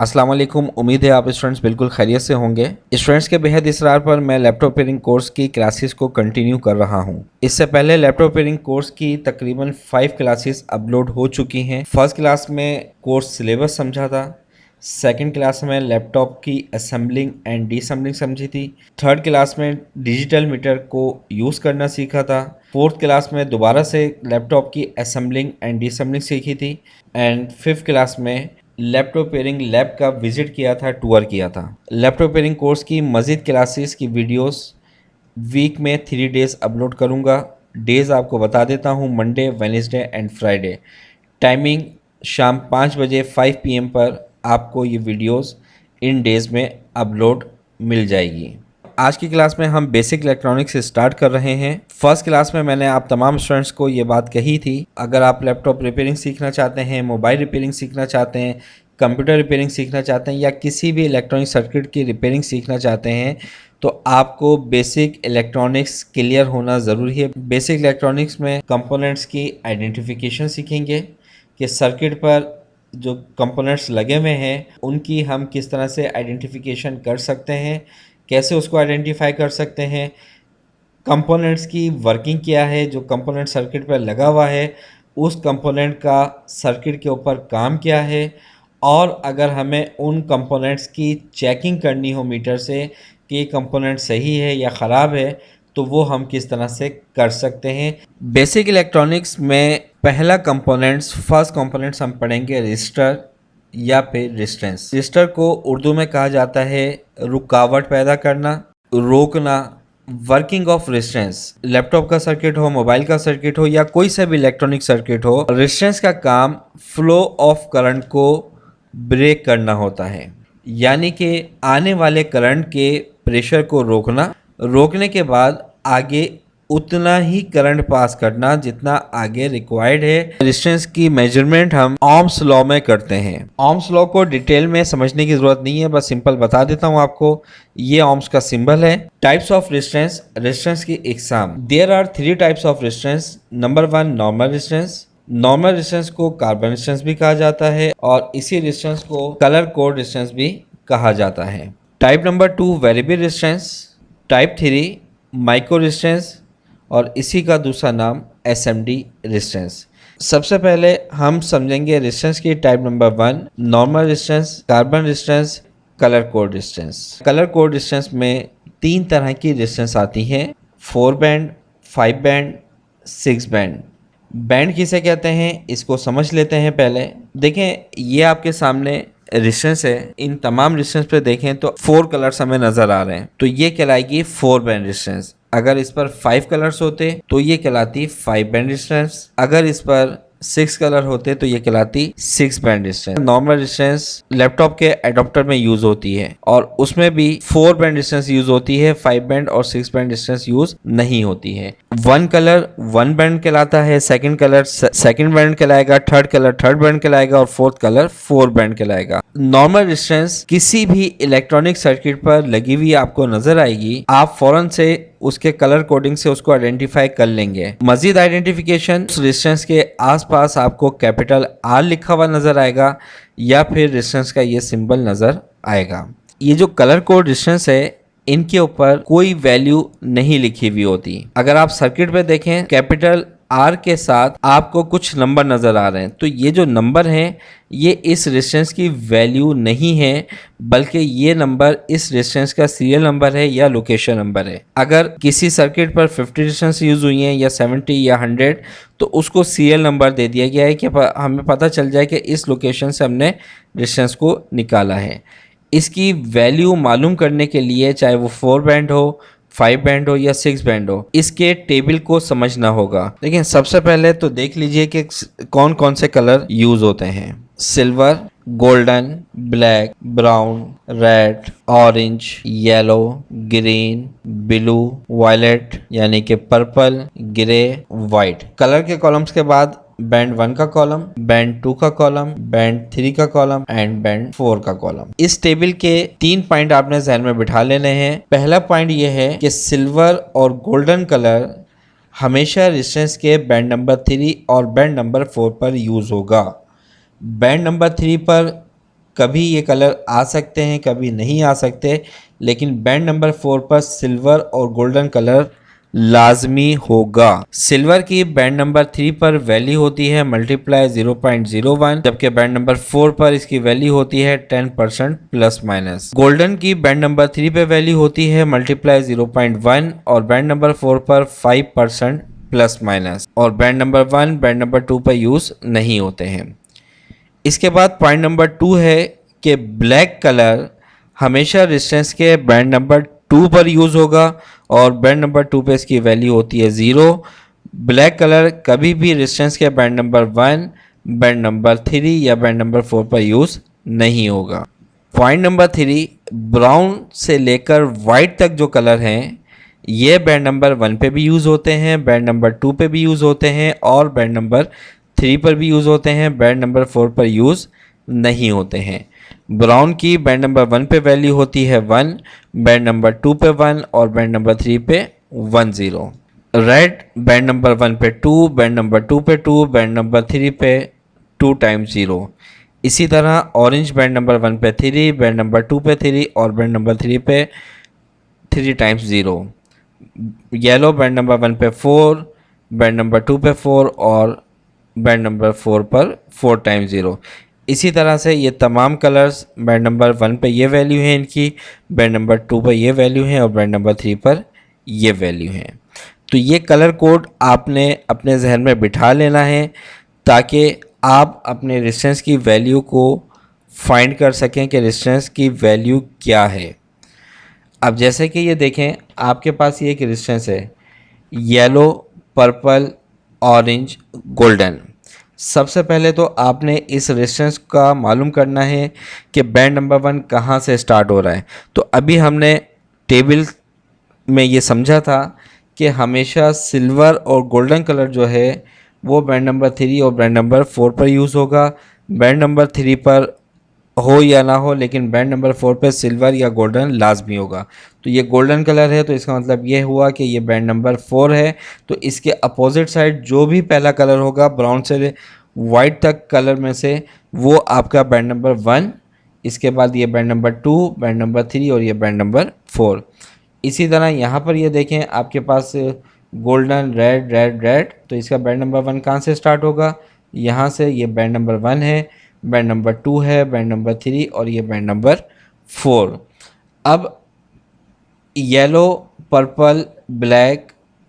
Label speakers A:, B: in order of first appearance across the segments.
A: अस्सलाम वालेकुम। उम्मीद है आप स्टूडेंट्स बिल्कुल खैरियत से होंगे। स्टूडेंट्स के बेहद इसरार पर मैं लैपटॉप रिपेयरिंग कोर्स की क्लासेस को कंटिन्यू कर रहा हूं। इससे पहले लैपटॉप रिपेयरिंग कोर्स की तकरीबन 5 क्लासेस अपलोड हो चुकी हैं। फर्स्ट क्लास में कोर्स सिलेबस समझा था, सेकंड क्लास में लैपटॉप की असेंबलिंग एंड डिसेंबलिंग समझी थी, थर्ड क्लास में डिजिटल मीटर को यूज़ करना सीखा था, फोर्थ क्लास में दोबारा से लैपटॉप की असेंबलिंग एंड डिसेंबलिंग सीखी थी एंड फिफ्थ क्लास में लैपटॉप रिपेयरिंग लैब का विजिट किया था, टूर किया था। लैपटॉप रिपेयरिंग कोर्स की मज़ीद क्लासेस की वीडियोस वीक में 3 डेज़ अपलोड करूंगा। डेज़ आपको बता देता हूं, Monday, Wednesday and Friday. Timing शाम 5 बजे 5 PM पर आपको ये वीडियोस इन डेज़ में अपलोड मिल जाएगी। आज की क्लास में हम बेसिक इलेक्ट्रॉनिक्स से स्टार्ट कर रहे हैं। फर्स्ट क्लास में मैंने आप तमाम स्टूडेंट्स को ये बात कही थी, अगर आप लैपटॉप रिपेयरिंग सीखना चाहते हैं, मोबाइल रिपेयरिंग सीखना चाहते हैं, कंप्यूटर रिपेयरिंग सीखना चाहते हैं या किसी भी इलेक्ट्रॉनिक सर्किट की रिपेयरिंग सीखना चाहते हैं तो आपको बेसिक इलेक्ट्रॉनिक्स क्लियर होना ज़रूरी है। बेसिक इलेक्ट्रॉनिक्स में कंपोनेंट्स की आइडेंटिफिकेशन सीखेंगे कि सर्किट पर जो कंपोनेंट्स लगे हुए हैं उनकी हम किस तरह से आइडेंटिफिकेशन कर सकते हैं, कैसे उसको आइडेंटिफाई कर सकते हैं, कंपोनेंट्स की वर्किंग क्या है, जो कंपोनेंट सर्किट पर लगा हुआ है उस कंपोनेंट का सर्किट के ऊपर काम क्या है, और अगर हमें उन कंपोनेंट्स की चेकिंग करनी हो मीटर से कि ये कंपोनेंट सही है या ख़राब है तो वो हम किस तरह से कर सकते हैं। बेसिक इलेक्ट्रॉनिक्स में पहला कंपोनेंट्स, फर्स्ट कंपोनेंट्स हम पढ़ेंगे रजिस्टर या फिर रेजिस्टेंस। रजिस्टर को उर्दू में कहा जाता है रुकावट पैदा करना, रोकना, वर्किंग ऑफ रेजिस्टेंस। लैपटॉप का सर्किट हो, मोबाइल का सर्किट हो या कोई सा भी इलेक्ट्रॉनिक सर्किट हो, रेजिस्टेंस का काम फ्लो ऑफ करंट को ब्रेक करना होता है, यानी कि आने वाले करंट के प्रेशर को रोकना, रोकने के बाद आगे उतना ही करंट पास करना जितना आगे रिक्वायर्ड है। रेजिस्टेंस की मेजरमेंट हम ओम्स लॉ में करते हैं। ओम्स लॉ को डिटेल में समझने की जरूरत नहीं है, बस सिंपल बता देता हूं आपको। ये ओम्स का सिंबल है। टाइप्स ऑफ रेजिस्टेंस, रेजिस्टेंस की इकसाम। There are 3 types of resistance. Number 1 normal resistance. Normal resistance को कार्बन रेजिस्टेंस भी कहा जाता है और इसी रेजिस्टेंस को कलर कोड रेजिस्टेंस भी कहा जाता है। Type number 2 variable resistance. Type 3 micro resistance और इसी का दूसरा नाम SMD रेजिस्टेंस। सबसे पहले हम समझेंगे रेजिस्टेंस की type number 1 normal resistance, carbon resistance, colour code resistance. Colour code resistance में 3 तरह की रेजिस्टेंस आती हैं, 4 बैंड, 5 बैंड, 6 बैंड। बैंड किसे कहते हैं इसको समझ लेते हैं। पहले देखें, ये आपके सामने रेजिस्टेंस है। इन तमाम रेजिस्टेंस पे देखें तो 4 कलर्स हमें नजर आ रहे हैं, तो ये कहलाएगी 4 बैंड रेजिस्टेंस। अगर इस पर 5 कलर्स होते तो ये कहलाती 5 बैंड रेजिस्टेंस। अगर इस पर 6 कलर होते तो ये कहलाती 6 band resistance. Normal resistance laptop के एडॉप्टर में यूज होती है और उसमें भी 4 बैंड रेजिस्टेंस यूज होती है, 5 बैंड और 6 बैंड रेजिस्टेंस यूज नहीं होती है। 1 कलर 1 बैंड कहलाता है, सेकंड कलर सेकंड बैंड कहलाएगा, थर्ड कलर थर्ड बैंड कहलाएगा और फोर्थ कलर 4 बैंड कहलाएगा। नॉर्मल रेजिस्टेंस किसी भी इलेक्ट्रॉनिक सर्किट पर लगी हुई आपको नजर आएगी, आप फौरन से उसके कलर कोडिंग से उसको आइडेंटिफाई कर लेंगे। मजीद आइडेंटिफिकेशन, उस रेजिस्टेंस के आसपास आपको कैपिटल R लिखा हुआ नजर आएगा या फिर रेजिस्टेंस का ये सिंबल नजर आएगा। ये जो कलर कोड रेजिस्टेंस है इनके ऊपर कोई वैल्यू नहीं लिखी हुई होती। अगर आप सर्किट पे देखें, कैपिटल R के साथ आपको कुछ नंबर नज़र आ रहे हैं, तो ये जो नंबर हैं ये इस रेजिस्टेंस की वैल्यू नहीं है, बल्कि ये नंबर इस रेजिस्टेंस का सीरियल नंबर है या लोकेशन नंबर है। अगर किसी सर्किट पर 50 रेजिस्टेंस यूज़ हुई हैं या 70 या 100 तो उसको सीरियल नंबर दे दिया गया है कि हमें पता चल जाए कि इस लोकेशन से हमने रेजिस्टेंस को निकाला है। इसकी वैल्यू मालूम करने के लिए चाहे वो 4 बैंड हो, 5 बैंड हो या 6 बैंड हो, इसके टेबल को समझना होगा। लेकिन सबसे पहले तो देख लीजिए कि कौन कौन से कलर यूज होते हैं। Silver, golden, black, brown, red, orange, yellow, green, blue, violet यानी कि पर्पल, ग्रे, वाइट। कलर के कॉलम्स के बाद बैंड 1 का कॉलम, बैंड 2 का कॉलम, बैंड 3 का कॉलम एंड बैंड 4 का कॉलम। इस टेबल के 3 पॉइंट आपने ध्यान में बिठा लेने हैं। पहला पॉइंट यह है कि सिल्वर और गोल्डन कलर हमेशा रेजिस्टेंस के बैंड नंबर 3 और बैंड नंबर 4 पर यूज होगा। बैंड नंबर 3 पर कभी ये कलर आ सकते हैं, कभी नहीं आ सकते, लेकिन बैंड नंबर 4 पर सिल्वर और गोल्डन कलर लाजमी होगा। सिल्वर की बैंड नंबर 3 पर वैल्यू होती है मल्टीप्लाई 0.01, जबकि बैंड नंबर 4 पर इसकी वैल्यू होती है 10% प्लस माइनस। गोल्डन की बैंड नंबर 3 पे वैल्यू होती है मल्टीप्लाई 0.1 और बैंड नंबर 4 पर 5% प्लस माइनस, और बैंड नंबर 1 बैंड नंबर 2 पर यूज नहीं होते हैं। इसके बाद पॉइंट नंबर 2 है कि ब्लैक कलर हमेशा रेजिस्टेंस के बैंड नंबर 2 पर यूज़ होगा और बैंड नंबर 2 पे इसकी वैल्यू होती है 0। ब्लैक कलर कभी भी रेजिस्टेंस के बैंड नंबर 1, बैंड नंबर 3 या बैंड नंबर 4 पर यूज़ नहीं होगा। पॉइंट नंबर 3, ब्राउन से लेकर वाइट तक जो कलर हैं ये बैंड नंबर 1 पे भी यूज़ होते हैं, बैंड नंबर 2 पे भी यूज़ होते हैं और बैंड नंबर 3 पर भी यूज़ होते हैं, बैंड नंबर 4 पर यूज़ नहीं होते हैं। ब्राउन की बैंड नंबर 1 पे वैल्यू होती है 1, बैंड नंबर 2 पे 1 और बैंड नंबर 3 पे 10। रेड बैंड नंबर 1 पे 2, बैंड नंबर 2 पे 2, बैंड नंबर 3 पे 2 टाइम्स 0। इसी तरह ऑरेंज बैंड नंबर 1 पे 3, बैंड नंबर 2 पे 3 और बैंड नंबर 3 पे 3 टाइम्स 0। येलो बैंड नंबर 1 पे 4, बैंड नंबर 2 पे 4 और बैंड नंबर 4 पर 4 टाइम्स 0। इसी तरह से ये तमाम कलर्स बैंड नंबर 1 पे ये वैल्यू है इनकी, बैंड नंबर 2 पर ये वैल्यू है और बैंड नंबर 3 पर ये वैल्यू है। तो ये कलर कोड आपने अपने जहन में बिठा लेना है ताकि आप अपने रेजिस्टेंस की वैल्यू को फाइंड कर सकें कि रेजिस्टेंस की वैल्यू क्या है। अब जैसे कि ये देखें, आपके पास ये एक रेजिस्टेंस है येलो, पर्पल, ऑरेंज, गोल्डन। सबसे पहले तो आपने इस रेजिस्टेंस का मालूम करना है कि बैंड नंबर 1 कहाँ से स्टार्ट हो रहा है। तो अभी हमने टेबल में ये समझा था कि हमेशा सिल्वर और गोल्डन कलर जो है वो बैंड नंबर 3 और बैंड नंबर 4 पर यूज़ होगा। बैंड नंबर 3 पर हो या ना हो, लेकिन बैंड नंबर 4 पे सिल्वर या गोल्डन लाजमी होगा। तो ये गोल्डन कलर है तो इसका मतलब ये हुआ कि ये बैंड नंबर 4 है। तो इसके अपोजिट साइड जो भी पहला कलर होगा ब्राउन से वाइट तक कलर में से, वो आपका बैंड नंबर 1, इसके बाद ये बैंड नंबर 2, बैंड नंबर 3 और ये बैंड नंबर 4। इसी तरह यहाँ पर ये देखें आपके पास गोल्डन, रेड, रेड, रेड, तो इसका बैंड नंबर 1 कहाँ से स्टार्ट होगा, यहाँ से। ये बैंड नंबर 1 है, बैंड नंबर 2 है, बैंड नंबर 3 और ये बैंड नंबर 4। अब येलो, पर्पल, ब्लैक,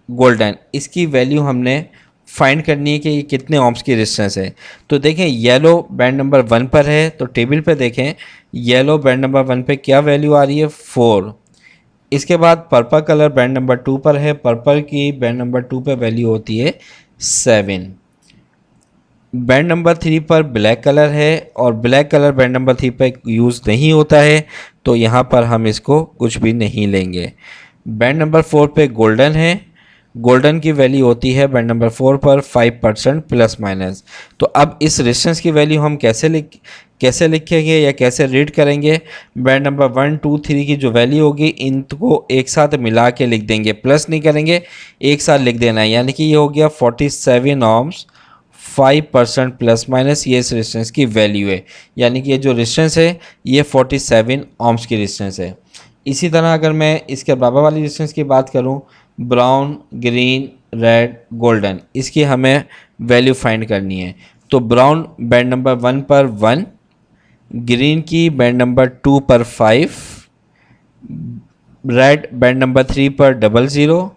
A: गोल्डन, इसकी वैल्यू हमने फाइंड करनी है कि ये कितने ओम्स की रेजिस्टेंस है। तो देखें येलो बैंड नंबर 1 पर है, तो टेबल पे देखें येलो बैंड नंबर 1 पे क्या वैल्यू आ रही है 4। इसके बाद पर्पल कलर बैंड नंबर 2 पर है, पर्पल की बैंड नंबर 2 पे वैल्यू होती है 7। बैंड नंबर 3 पर ब्लैक कलर है और ब्लैक कलर बैंड नंबर 3 पर यूज़ नहीं होता है, तो यहाँ पर हम इसको कुछ भी नहीं लेंगे। बैंड नंबर 4 पे गोल्डन है, गोल्डन की वैल्यू होती है बैंड नंबर 4 पर 5% प्लस माइनस। तो अब इस रेजिस्टेंस की वैल्यू हम कैसे लिखेंगे या कैसे रीड करेंगे। बैंड नंबर 1, 2, 3 की जो वैल्यू होगी इनको एक साथ मिला के लिख देंगे, प्लस नहीं करेंगे, एक साथ लिख देना है। यानी कि ये हो गया 47 ohms 5% प्लस माइनस, ये इस रेजिस्टेंस की वैल्यू है। यानी कि ये जो रेजिस्टेंस है ये 47 ohms की रेजिस्टेंस है। इसी तरह अगर मैं इसके बराबर वाली रेजिस्टेंस की बात करूं, ब्राउन, ग्रीन, रेड, गोल्डन, इसकी हमें वैल्यू फाइंड करनी है। तो ब्राउन बैंड नंबर 1 पर 1, ग्रीन की बैंड नंबर 2 पर 5, रेड बैंड नंबर 3 पर 00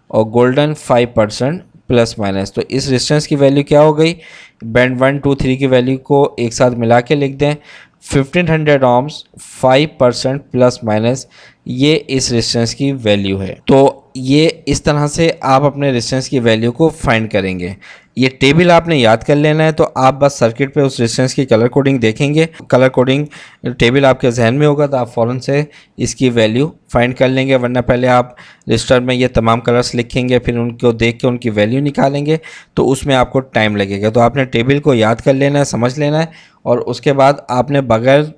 A: और गोल्डन 5% प्लस माइनस। तो इस रेजिस्टेंस की वैल्यू क्या हो गई, बैंड 1, 2, 3 की वैल्यू को एक साथ मिला के लिख दें, 1500 ohms 5% प्लस माइनस, ये इस रेजिस्टेंस की वैल्यू है। तो ये इस तरह से आप अपने रेजिस्टेंस की वैल्यू को फाइंड करेंगे। ये टेबल आपने याद कर लेना है, तो आप बस सर्किट पे उस रेजिस्टेंस की कलर कोडिंग देखेंगे, कलर कोडिंग टेबल आपके जहन में होगा तो आप फ़ौरन से इसकी वैल्यू फाइंड कर लेंगे। वरना पहले आप रजिस्टर में ये तमाम कलर्स लिखेंगे, फिर उनको देख के उनकी वैल्यू निकालेंगे, तो उसमें आपको टाइम लगेगा। तो आपने टेबल को याद कर लेना है, समझ लेना है, और उसके बाद आपने बगैर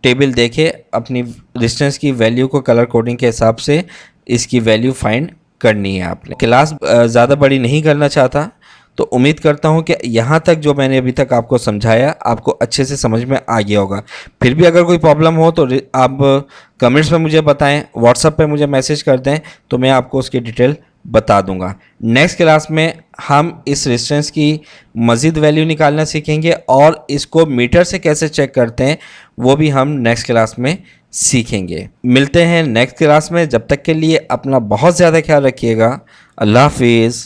A: टेबल देखे अपनी रेजिस्टेंस की वैल्यू को कलर कोडिंग के हिसाब से इसकी वैल्यू फाइंड करनी है आपने। क्लास ज़्यादा बड़ी नहीं करना चाहता, तो उम्मीद करता हूँ कि यहाँ तक जो मैंने अभी तक आपको समझाया आपको अच्छे से समझ में आ गया होगा। फिर भी अगर कोई प्रॉब्लम हो तो आप कमेंट्स में मुझे बताएं, व्हाट्सएप पे मुझे मैसेज कर दें, तो मैं आपको उसकी डिटेल बता दूंगा। नेक्स्ट क्लास में हम इस रेजिस्टेंस की मज़ीद वैल्यू निकालना सीखेंगे और इसको मीटर से कैसे चेक करते हैं वो भी हम नेक्स्ट क्लास में सीखेंगे। मिलते हैं नेक्स्ट क्लास में, जब तक के लिए अपना बहुत ज़्यादा ख्याल रखिएगा। अल्लाह हाफिज़।